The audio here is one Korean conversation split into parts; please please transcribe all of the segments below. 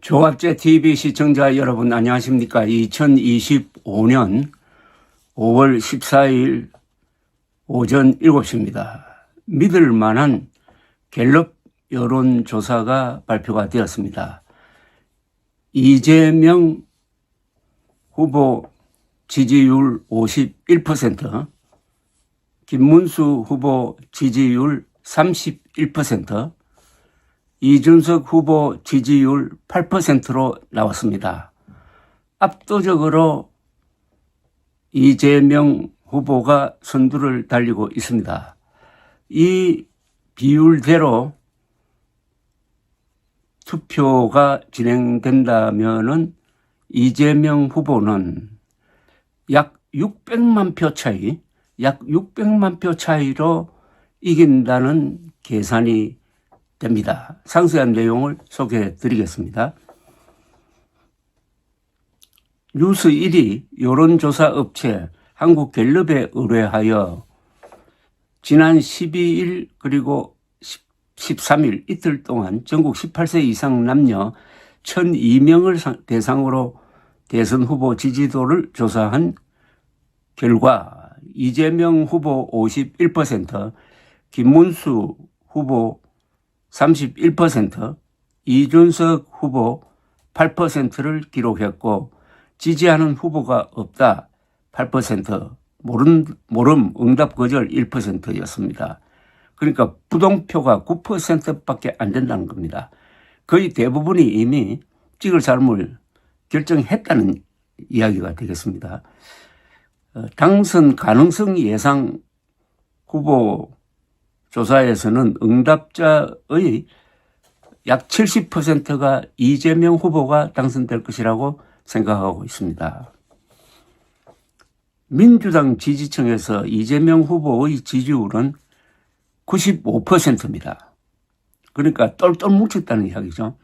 종합제 TV 시청자 여러분 안녕하십니까. 2025년 5월 14일 오전 7시입니다. 믿을 만한 갤럽 여론조사가 발표가 되었습니다. 이재명 후보 지지율 51%, 김문수 후보 지지율 31%, 이준석 후보 지지율 8%로 나왔습니다. 압도적으로 이재명 후보가 선두를 달리고 있습니다. 이 비율대로 투표가 진행된다면은 이재명 후보는 약 600만 표 차이로 이긴다는 계산이 됩니다. 상세한 내용을 소개해 드리겠습니다. 뉴스 1위 여론조사 업체 한국갤럽에 의뢰하여 지난 12일 그리고 13일 이틀 동안 전국 18세 이상 남녀 1,002명을 대상으로 대선 후보 지지도를 조사한 결과 이재명 후보 51%, 김문수 후보 31%, 이준석 후보 8%를 기록했고 지지하는 후보가 없다 8%, 모름 응답 거절 1%였습니다. 그러니까 부동표가 9%밖에 안 된다는 겁니다. 거의 대부분이 이미 찍을 사람을 결정했다는 이야기가 되겠습니다. 당선 가능성 예상 후보 조사에서는 응답자의 약 70%가 이재명 후보가 당선될 것이라고 생각하고 있습니다. 민주당 지지층에서 이재명 후보의 지지율은 95%입니다. 그러니까 똘똘 뭉쳤다는 이야기죠.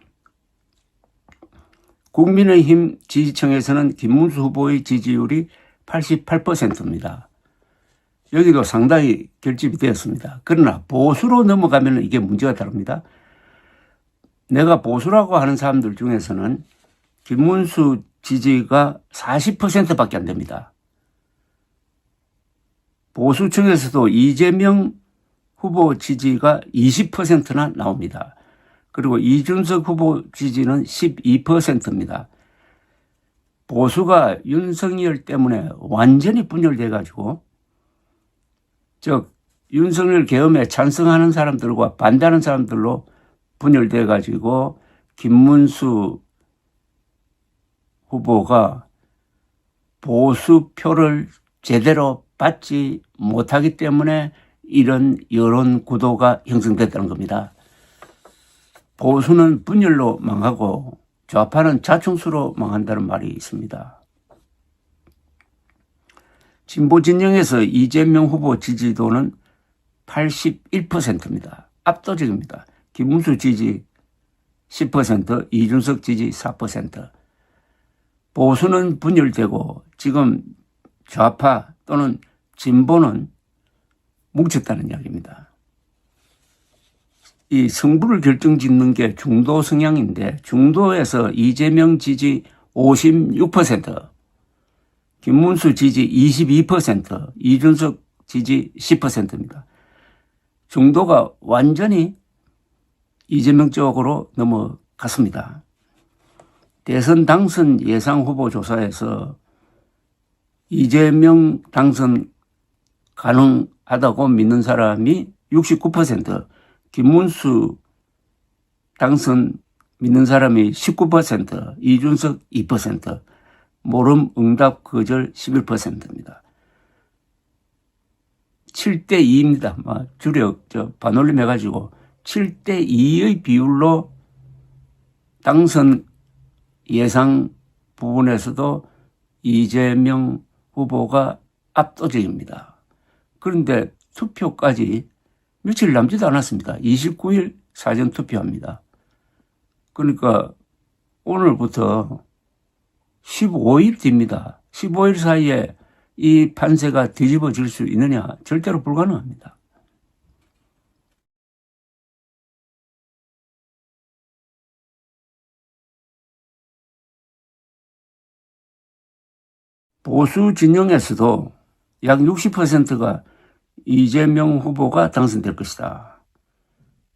국민의힘 지지층에서는 김문수 후보의 지지율이 88%입니다. 여기도 상당히 결집이 되었습니다. 그러나 보수로 넘어가면 이게 문제가 다릅니다. 내가 보수라고 하는 사람들 중에서는 김문수 지지가 40%밖에 안 됩니다. 보수층에서도 이재명 후보 지지가 20%나 나옵니다. 그리고 이준석 후보 지지는 12%입니다. 보수가 윤석열 때문에 완전히 분열돼 가지고 즉 윤석열 계엄에 찬성하는 사람들과 반대하는 사람들로 분열돼 가지고 김문수 후보가 보수표를 제대로 받지 못하기 때문에 이런 여론 구도가 형성됐다는 겁니다. 보수는 분열로 망하고 좌파는 자충수로 망한다는 말이 있습니다. 진보 진영에서 이재명 후보 지지도는 81%입니다. 압도적입니다. 김문수 지지 10%, 이준석 지지 4%. 보수는 분열되고 지금 좌파 또는 진보는 뭉쳤다는 이야기입니다. 이 승부를 결정짓는 게 중도 성향인데 중도에서 이재명 지지 56%, 김문수 지지 22%, 이준석 지지 10%입니다. 중도가 완전히 이재명 쪽으로 넘어갔습니다. 대선 당선 예상 후보 조사에서 이재명 당선 가능하다고 믿는 사람이 69%, 김문수 당선 믿는 사람이 19%, 이준석 2%, 모름 응답 거절 11%입니다. 7대2입니다. 반올림 해가지고 7대2의 비율로 당선 예상 부분에서도 이재명 후보가 압도적입니다. 그런데 투표까지 며칠 남지도 않았습니다. 29일 사전투표합니다. 그러니까 오늘부터 15일 뒤입니다. 15일 사이에 이 판세가 뒤집어질 수 있느냐? 절대로 불가능합니다. 보수 진영에서도 약 60%가 이재명 후보가 당선될 것이다.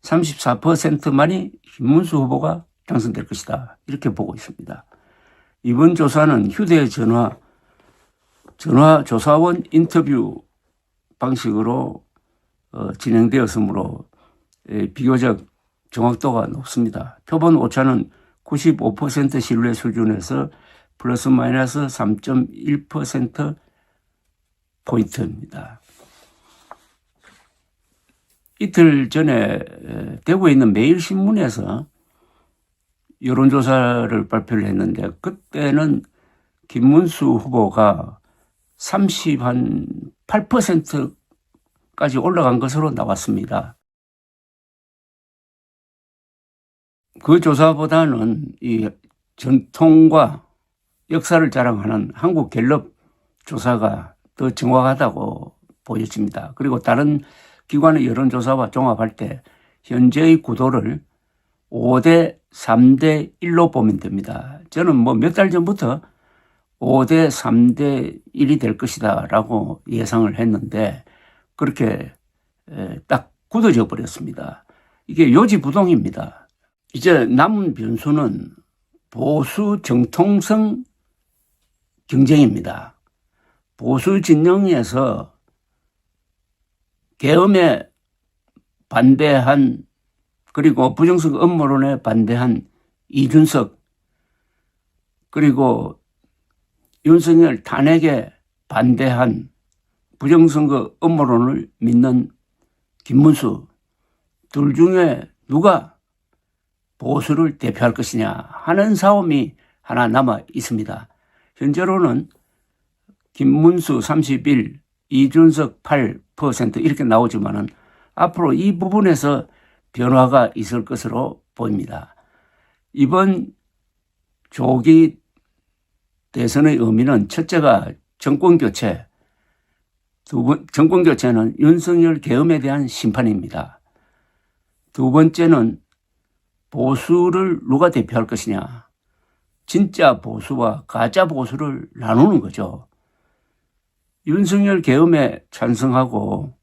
34%만이 김문수 후보가 당선될 것이다. 이렇게 보고 있습니다. 이번 조사는 휴대전화 조사원 인터뷰 방식으로 진행되었으므로 비교적 정확도가 높습니다. 표본 오차는 95% 신뢰 수준에서 플러스 마이너스 3.1% 포인트입니다. 이틀 전에 대구에 있는 매일신문에서 여론조사를 발표를 했는데 그때는 김문수 후보가 38%까지 올라간 것으로 나왔습니다. 그 조사보다는 이 전통과 역사를 자랑하는 한국갤럽 조사가 더 정확하다고 보여집니다. 그리고 다른 기관의 여론조사와 종합할 때 현재의 구도를 5대 3대 1로 보면 됩니다. 저는 몇 달 전부터 5대 3대 1이 될 것이다 라고 예상을 했는데 그렇게 딱 굳어져 버렸습니다. 이게 요지부동입니다. 이제 남은 변수는 보수 정통성 경쟁입니다. 보수 진영에서 계엄에 반대한 그리고 부정선거 음모론에 반대한 이준석 그리고 윤석열 탄핵에 반대한 부정선거 음모론을 믿는 김문수 둘 중에 누가 보수를 대표할 것이냐 하는 싸움이 하나 남아 있습니다. 현재로는 김문수 31, 이준석 8% 이렇게 나오지만은 앞으로 이 부분에서 변화가 있을 것으로 보입니다. 이번 조기 대선의 의미는 첫째가 정권교체, 정권교체는 윤석열 계엄에 대한 심판입니다. 두 번째는 보수를 누가 대표할 것이냐, 진짜 보수와 가짜 보수를 나누는 거죠. 윤석열 계엄에 찬성하고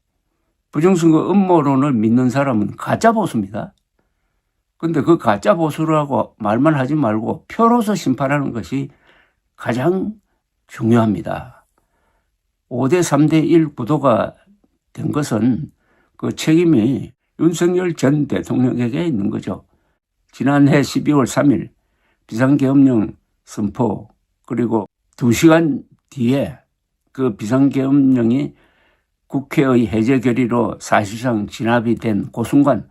부정선거 음모론을 믿는 사람은 가짜 보수입니다. 그런데 그 가짜 보수라고 말만 하지 말고 표로서 심판하는 것이 가장 중요합니다. 5대 3대 1 구도가 된 것은 그 책임이 윤석열 전 대통령에게 있는 거죠. 지난해 12월 3일 비상계엄령 선포 그리고 2시간 뒤에 그 비상계엄령이 국회의 해제 결의로 사실상 진압이 된 그 순간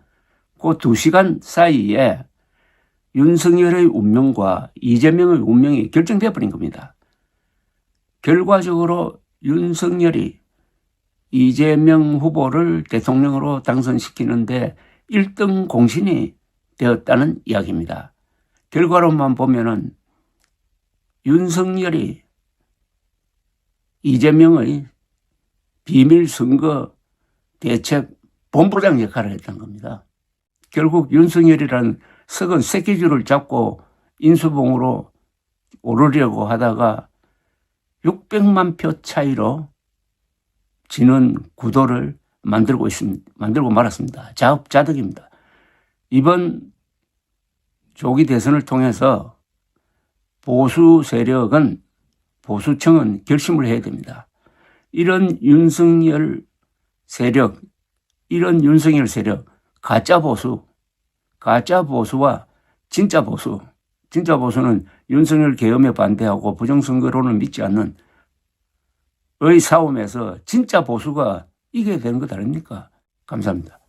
그 2시간 사이에 윤석열의 운명과 이재명의 운명이 결정되어 버린 겁니다. 결과적으로 윤석열이 이재명 후보를 대통령으로 당선시키는데 1등 공신이 되었다는 이야기입니다. 결과로만 보면은 윤석열이 이재명의 비밀선거 대책 본부장 역할을 했던 겁니다. 결국 윤석열이라는 썩은 새끼줄을 잡고 인수봉으로 오르려고 하다가 600만 표 차이로 지는 구도를 만들고 말았습니다. 자업자득입니다. 이번 조기 대선을 통해서 보수 세력은 보수층은 결심을 해야 됩니다. 이런 윤석열 세력, 가짜 보수와 진짜 보수는 윤석열 계엄에 반대하고 부정선거론을 믿지 않는 의 싸움에서 진짜 보수가 이겨야 되는 것 아닙니까? 감사합니다.